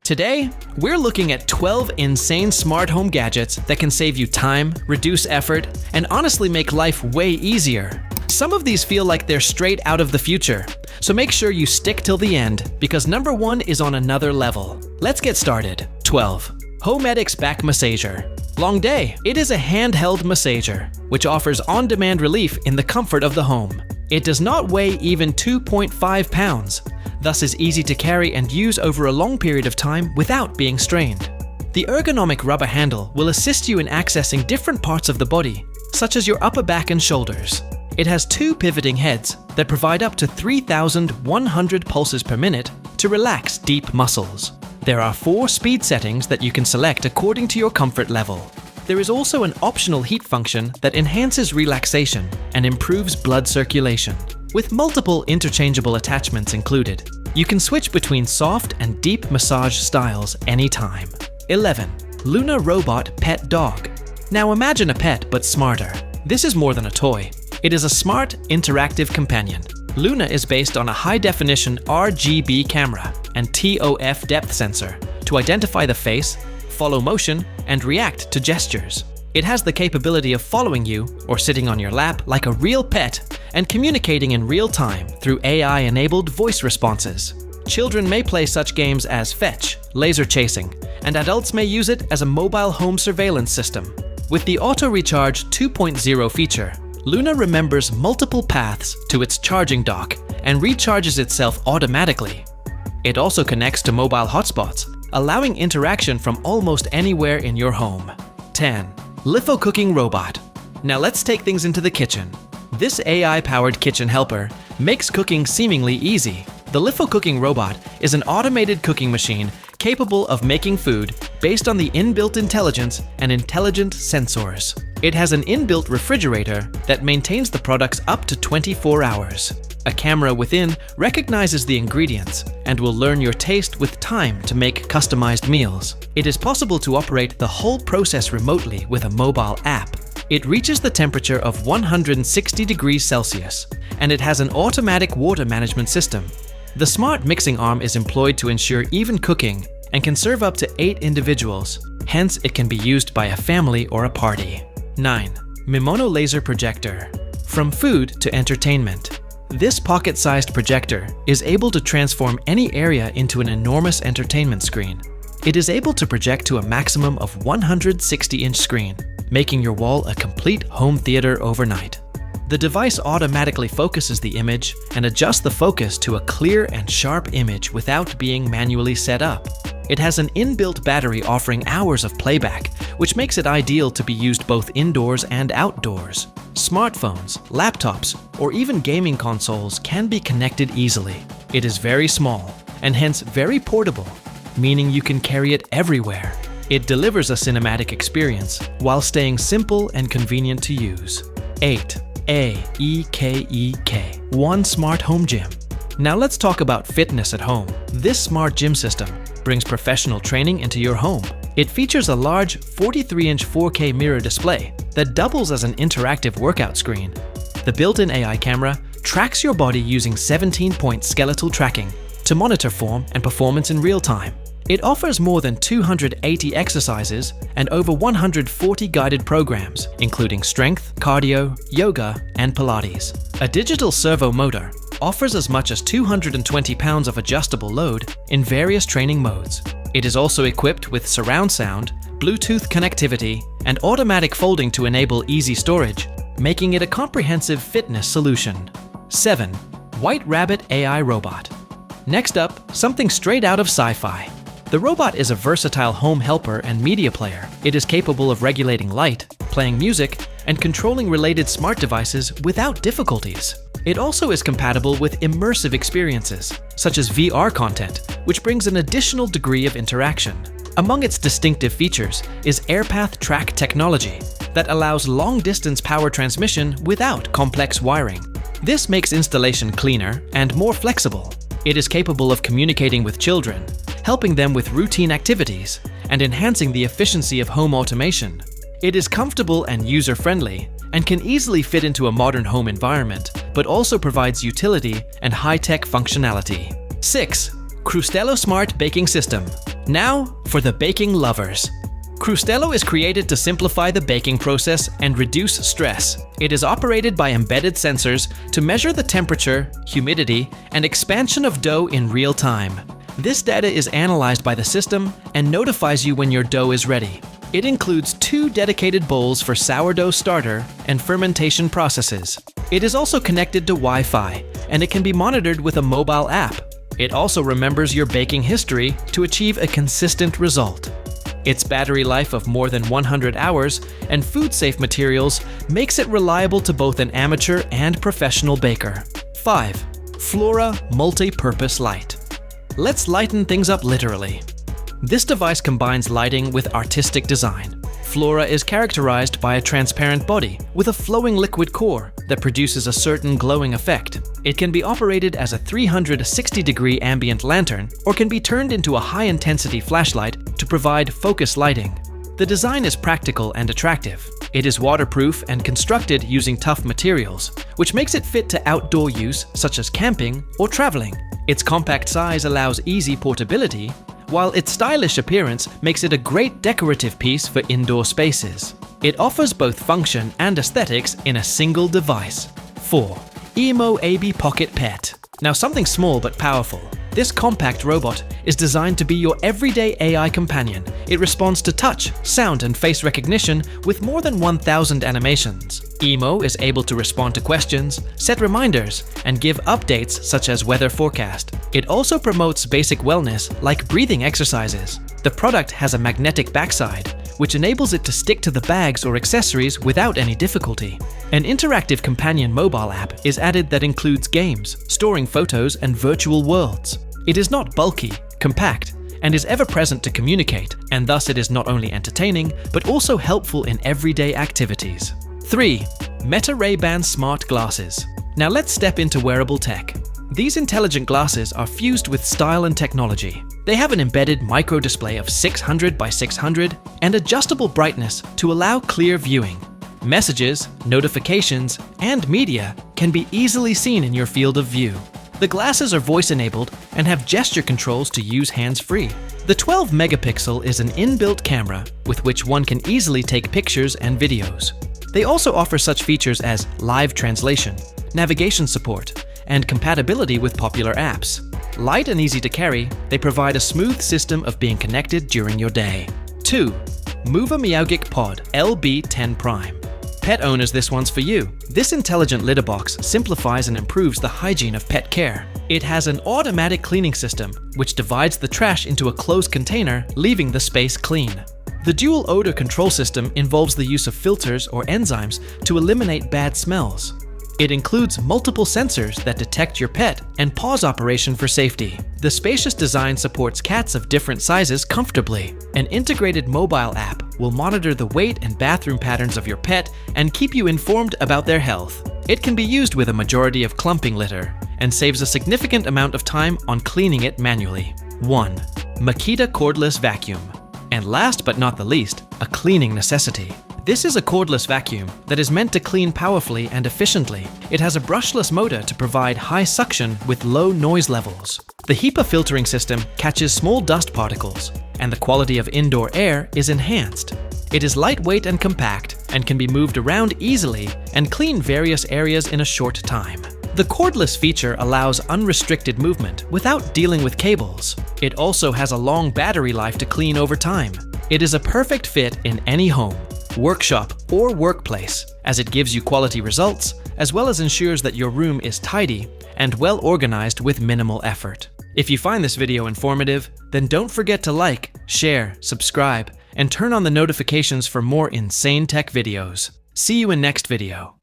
Today, we're looking at 12 insane smart home gadgets that can save you time, reduce effort, and honestly make life way easier. Some of these feel like they're straight out of the future, so make sure you stick till the end because number 1 is on another level. Let's get started. 12. HoMedics Back Massager. Long day. It is a handheld massager, which offers on-demand relief in the comfort of the home. It does not weigh even 2.5 pounds, thus is easy to carry and use over a long period of time without being strained. The ergonomic rubber handle will assist you in accessing different parts of the body, such as your upper back and shoulders. It has 2 pivoting heads that provide up to 3,100 pulses per minute to relax deep muscles. There are 4 speed settings that you can select according to your comfort level. There is also an optional heat function that enhances relaxation and improves blood circulation. With multiple interchangeable attachments included, you can switch between soft and deep massage styles anytime. 11. Loona Robot Pet Dog. Now imagine a pet but smarter. This is more than a toy. It is a smart, interactive companion. Loona is based on a high-definition RGB camera and TOF depth sensor to identify the face, follow motion, and react to gestures. It has the capability of following you or sitting on your lap like a real pet and communicating in real time through AI-enabled voice responses. Children may play such games as fetch, laser chasing, and adults may use it as a mobile home surveillance system. With the Auto Recharge 2.0 feature, Loona remembers multiple paths to its charging dock and recharges itself automatically. It also connects to mobile hotspots, allowing interaction from almost anywhere in your home. 10. LIFFO Cooking Robot. Now let's take things into the kitchen. This AI-powered kitchen helper makes cooking seemingly easy. The LIFFO Cooking Robot is an automated cooking machine capable of making food based on the inbuilt intelligence and intelligent sensors. It has an inbuilt refrigerator that maintains the products up to 24 hours. A camera within recognizes the ingredients and will learn your taste with time to make customized meals. It is possible to operate the whole process remotely with a mobile app. It reaches the temperature of 160 degrees Celsius, and it has an automatic water management system. The smart mixing arm is employed to ensure even cooking and can serve up to 8 individuals. Hence, it can be used by a family or a party. 9. Mimono Laser Projector. From food to entertainment. This pocket-sized projector is able to transform any area into an enormous entertainment screen. It is able to project to a maximum of 160-inch screen, making your wall a complete home theater overnight. The device automatically focuses the image and adjusts the focus to a clear and sharp image without being manually set up. It has an inbuilt battery offering hours of playback, which makes it ideal to be used both indoors and outdoors. Smartphones, laptops, or even gaming consoles can be connected easily. It is very small and hence very portable, meaning you can carry it everywhere. It delivers a cinematic experience while staying simple and convenient to use. 8. AEKE, One Smart Home Gym. Now let's talk about fitness at home. This smart gym system brings professional training into your home. It features a large 43-inch 4K mirror display that doubles as an interactive workout screen. The built-in AI camera tracks your body using 17-point skeletal tracking to monitor form and performance in real time. It offers more than 280 exercises and over 140 guided programs, including strength, cardio, yoga, and Pilates. A digital servo motor offers as much as 220 pounds of adjustable load in various training modes. It is also equipped with surround sound, Bluetooth connectivity, and automatic folding to enable easy storage, making it a comprehensive fitness solution. 7. White Rabbit AI Robot. Next up, something straight out of sci-fi. The robot is a versatile home helper and media player. It is capable of regulating light, playing music, and controlling related smart devices without difficulties. It also is compatible with immersive experiences, such as VR content, which brings an additional degree of interaction. Among its distinctive features is AirPath Track technology that allows long-distance power transmission without complex wiring. This makes installation cleaner and more flexible. It is capable of communicating with children, helping them with routine activities, and enhancing the efficiency of home automation. It is comfortable and user-friendly, and can easily fit into a modern home environment, but also provides utility and high-tech functionality. 6. Crustello Smart Baking System. Now, for the baking lovers. Crustello is created to simplify the baking process and reduce stress. It is operated by embedded sensors to measure the temperature, humidity, and expansion of dough in real time. This data is analyzed by the system and notifies you when your dough is ready. It includes 2 dedicated bowls for sourdough starter and fermentation processes. It is also connected to Wi-Fi, and it can be monitored with a mobile app. It also remembers your baking history to achieve a consistent result. Its battery life of more than 100 hours and food-safe materials makes it reliable to both an amateur and professional baker. 5. Fluora Multi-Purpose Light. Let's lighten things up literally. This device combines lighting with artistic design. Fluora is characterized by a transparent body with a flowing liquid core that produces a certain glowing effect. It can be operated as a 360-degree ambient lantern or can be turned into a high-intensity flashlight to provide focus lighting. The design is practical and attractive. It is waterproof and constructed using tough materials, which makes it fit to outdoor use such as camping or traveling. Its compact size allows easy portability, while its stylish appearance makes it a great decorative piece for indoor spaces. It offers both function and aesthetics in a single device. 4. EMO AIBI Pocket Pet. Now, something small but powerful. This compact robot is designed to be your everyday AI companion. It responds to touch, sound, and face recognition with more than 1,000 animations. EMO is able to respond to questions, set reminders, and give updates such as weather forecast. It also promotes basic wellness like breathing exercises. The product has a magnetic backside, which enables it to stick to the bags or accessories without any difficulty. An interactive companion mobile app is added that includes games, storing photos, and virtual worlds. It is not bulky, compact, and is ever present to communicate, and thus it is not only entertaining, but also helpful in everyday activities. 3. Meta Ray-Ban Smart Glasses. Now let's step into wearable tech. These intelligent glasses are fused with style and technology. They have an embedded micro display of 600 by 600 and adjustable brightness to allow clear viewing. Messages, notifications, and media can be easily seen in your field of view. The glasses are voice-enabled and have gesture controls to use hands-free. The 12-megapixel is an inbuilt camera with which one can easily take pictures and videos. They also offer such features as live translation, navigation support, and compatibility with popular apps. Light and easy to carry, they provide a smooth system of being connected during your day. 2. MOVA Meowgic Pod LB10 Prime. Pet owners, this one's for you. This intelligent litter box simplifies and improves the hygiene of pet care. It has an automatic cleaning system, which divides the trash into a closed container, leaving the space clean. The dual odor control system involves the use of filters or enzymes to eliminate bad smells. It includes multiple sensors that detect your pet and pause operation for safety. The spacious design supports cats of different sizes comfortably. An integrated mobile app will monitor the weight and bathroom patterns of your pet and keep you informed about their health. It can be used with a majority of clumping litter and saves a significant amount of time on cleaning it manually. 1. Makita Cordless Vacuum. And last but not the least, a cleaning necessity. This is a cordless vacuum that is meant to clean powerfully and efficiently. It has a brushless motor to provide high suction with low noise levels. The HEPA filtering system catches small dust particles, and the quality of indoor air is enhanced. It is lightweight and compact and can be moved around easily and clean various areas in a short time. The cordless feature allows unrestricted movement without dealing with cables. It also has a long battery life to clean over time. It is a perfect fit in any home, workshop, or workplace, as it gives you quality results, as well as ensures that your room is tidy and well organized with minimal effort. If you find this video informative, then don't forget to like, share, subscribe, and turn on the notifications for more insane tech videos. See you in next video.